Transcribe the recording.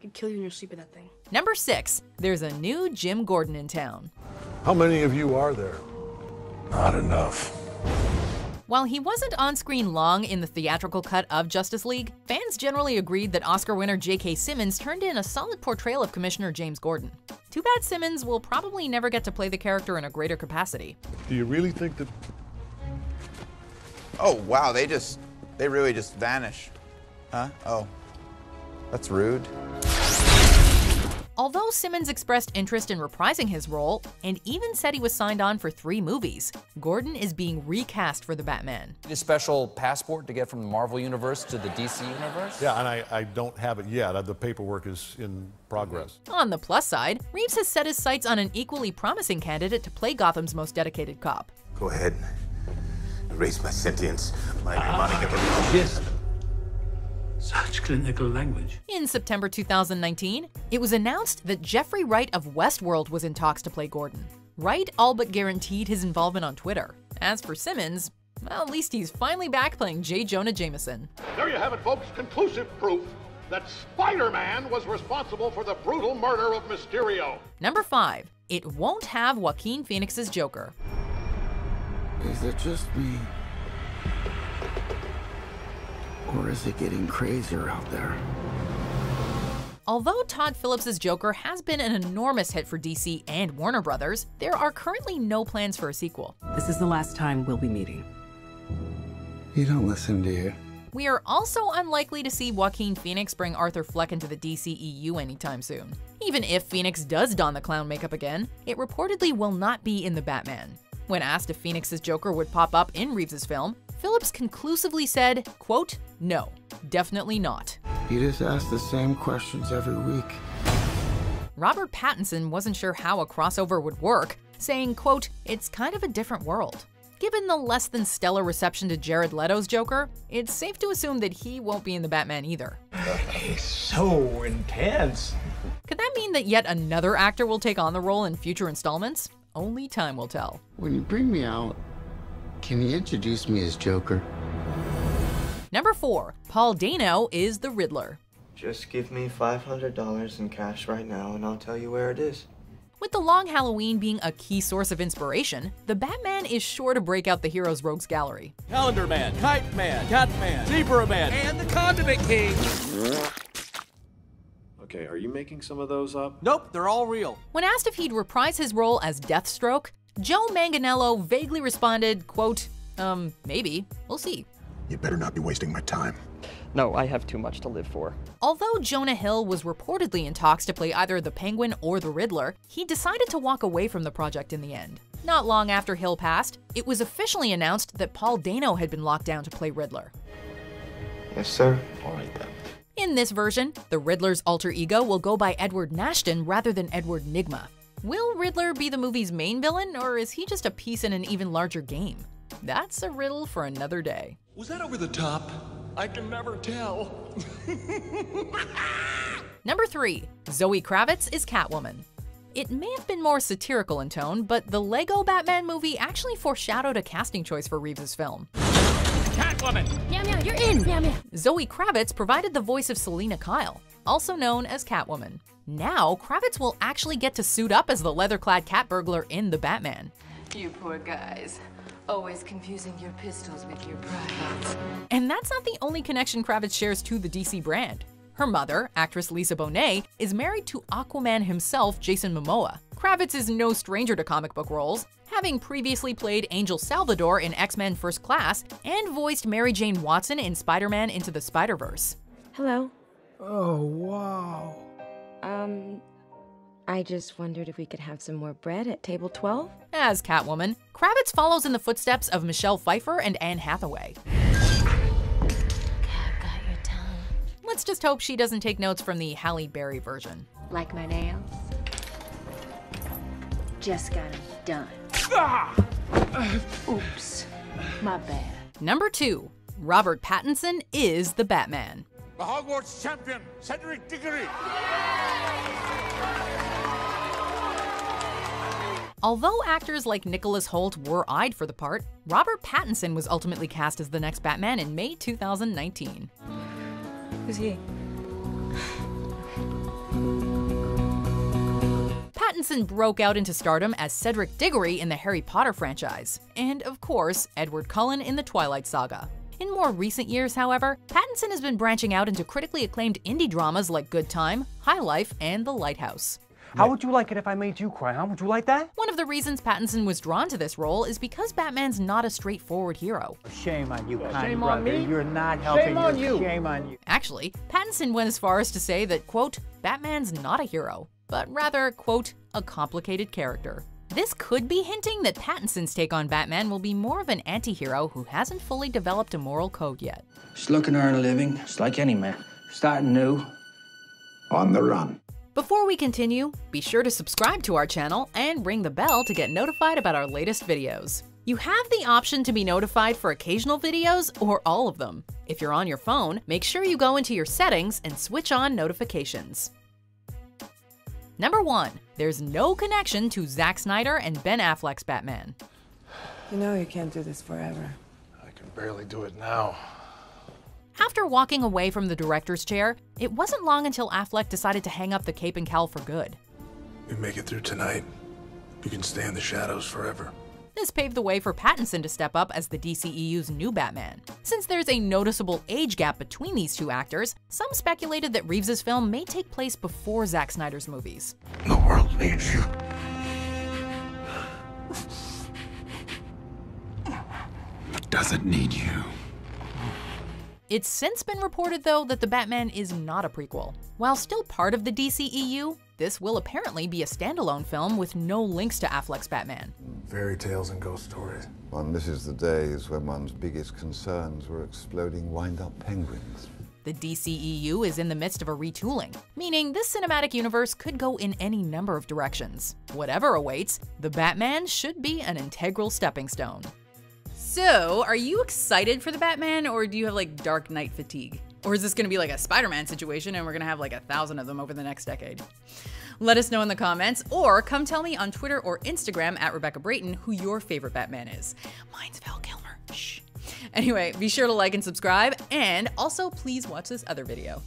Could kill you in your sleep with that thing. Number 6, there's a new Jim Gordon in town. How many of you are there? Not enough. While he wasn't on screen long in the theatrical cut of Justice League, fans generally agreed that Oscar winner J.K. Simmons turned in a solid portrayal of Commissioner James Gordon. Too bad Simmons will probably never get to play the character in a greater capacity. Do you really think that... Oh, wow, they really just vanish. Huh? Oh, that's rude. Although Simmons expressed interest in reprising his role, and even said he was signed on for 3 movies, Gordon is being recast for the Batman. A special passport to get from the Marvel Universe to the DC Universe? Yeah, and I don't have it yet. The paperwork is in progress. On the plus side, Reeves has set his sights on an equally promising candidate to play Gotham's most dedicated cop. Go ahead. Erase my sentience, my mnemonic. Yes. Such clinical language. In September 2019, it was announced that Jeffrey Wright of Westworld was in talks to play Gordon. Wright all but guaranteed his involvement on Twitter. As for Simmons, well, at least he's finally back playing J. Jonah Jameson. There you have it, folks. Conclusive proof that Spider-Man was responsible for the brutal murder of Mysterio. Number 5, it won't have Joaquin Phoenix's Joker. Is it just me? Or is it getting crazier out there? Although Todd Phillips' Joker has been an enormous hit for DC and Warner Brothers, there are currently no plans for a sequel. This is the last time we'll be meeting. You don't listen, do you? We are also unlikely to see Joaquin Phoenix bring Arthur Fleck into the DCEU anytime soon. Even if Phoenix does don the clown makeup again, it reportedly will not be in The Batman. When asked if Phoenix's Joker would pop up in Reeves' film, Phillips conclusively said, quote, "No, definitely not." You just ask the same questions every week. Robert Pattinson wasn't sure how a crossover would work, saying, quote, "It's kind of a different world." Given the less than stellar reception to Jared Leto's Joker, it's safe to assume that he won't be in The Batman either. He's so intense. Could that mean that yet another actor will take on the role in future installments? Only time will tell. When you bring me out, can you introduce me as Joker? Number 4, Paul Dano is the Riddler. Just give me $500 in cash right now and I'll tell you where it is. With the long Halloween being a key source of inspiration, the Batman is sure to break out the heroes rogues gallery. Calendar Man, Kite Man, Cat Man, Zebra Man, and the Condiment King. Okay, are you making some of those up? Nope, they're all real. When asked if he'd reprise his role as Deathstroke, Joe Manganiello vaguely responded, quote, maybe, we'll see. You better not be wasting my time. No, I have too much to live for. Although Jonah Hill was reportedly in talks to play either the Penguin or the Riddler, he decided to walk away from the project in the end. Not long after Hill passed, it was officially announced that Paul Dano had been locked down to play Riddler. Yes, sir. All right, then. In this version, the Riddler's alter ego will go by Edward Nashton rather than Edward Nygma. Will Riddler be the movie's main villain, or is he just a piece in an even larger game? That's a riddle for another day. Was that over the top? I can never tell. Number 3, Zoe Kravitz is Catwoman. It may have been more satirical in tone, but the Lego Batman movie actually foreshadowed a casting choice for Reeves' film. Catwoman! Meow meow, you're in! Meow meow. Zoe Kravitz provided the voice of Selena Kyle, also known as Catwoman. Now, Kravitz will actually get to suit up as the leather-clad cat burglar in The Batman. You poor guys. Always confusing your pistols with your privates. And that's not the only connection Kravitz shares to the DC brand. Her mother, actress Lisa Bonet, is married to Aquaman himself, Jason Momoa. Kravitz is no stranger to comic book roles, having previously played Angel Salvador in X-Men First Class and voiced Mary Jane Watson in Spider-Man Into the Spider-Verse. Hello. Oh, wow. I just wondered if we could have some more bread at table 12? As Catwoman, Kravitz follows in the footsteps of Michelle Pfeiffer and Anne Hathaway. Got your tongue. Let's just hope she doesn't take notes from the Halle Berry version. Like my nails? Just got them done. Oops, my bad. Number 2, Robert Pattinson is the Batman. The Hogwarts champion, Cedric Diggory. Although actors like Nicholas Hoult were eyed for the part, Robert Pattinson was ultimately cast as the next Batman in May 2019. Who's he? Pattinson broke out into stardom as Cedric Diggory in the Harry Potter franchise, and of course, Edward Cullen in the Twilight Saga. In more recent years, however, Pattinson has been branching out into critically acclaimed indie dramas like Good Time, High Life, and The Lighthouse. How would you like it if I made you cry, huh? Would you like that? One of the reasons Pattinson was drawn to this role is because Batman's not a straightforward hero. Shame on you, Shame on me? You're not helping. Shame on you. Shame on you. Actually, Pattinson went as far as to say that, quote, Batman's not a hero, but rather, quote, a complicated character. This could be hinting that Pattinson's take on Batman will be more of an anti-hero who hasn't fully developed a moral code yet. Just looking to earn a living, just like any man. Starting new. On the run. Before we continue, be sure to subscribe to our channel and ring the bell to get notified about our latest videos. You have the option to be notified for occasional videos or all of them. If you're on your phone, make sure you go into your settings and switch on notifications. Number 1. There's no connection to Zack Snyder and Ben Affleck's Batman. You know you can't do this forever. I can barely do it now. After walking away from the director's chair, it wasn't long until Affleck decided to hang up the cape and cowl for good. We make it through tonight. You can stay in the shadows forever. This paved the way for Pattinson to step up as the DCEU's new Batman. Since there's a noticeable age gap between these two actors, some speculated that Reeves's film may take place before Zack Snyder's movies. The world needs you. It doesn't need you. It's since been reported, though, that The Batman is not a prequel. While still part of the DCEU, this will apparently be a standalone film with no links to Affleck's Batman. Fairy tales and ghost stories. One misses the days when one's biggest concerns were exploding wind-up penguins. The DCEU is in the midst of a retooling, meaning this cinematic universe could go in any number of directions. Whatever awaits, The Batman should be an integral stepping stone. So, are you excited for The Batman, or do you have like Dark Knight fatigue? Or is this gonna be like a Spider-Man situation and we're gonna have like 1,000 of them over the next decade? Let us know in the comments, or come tell me on Twitter or Instagram at Rebecca Brayton who your favorite Batman is. Mine's Val Kilmer. Shh. Anyway, be sure to like and subscribe, and also please watch this other video.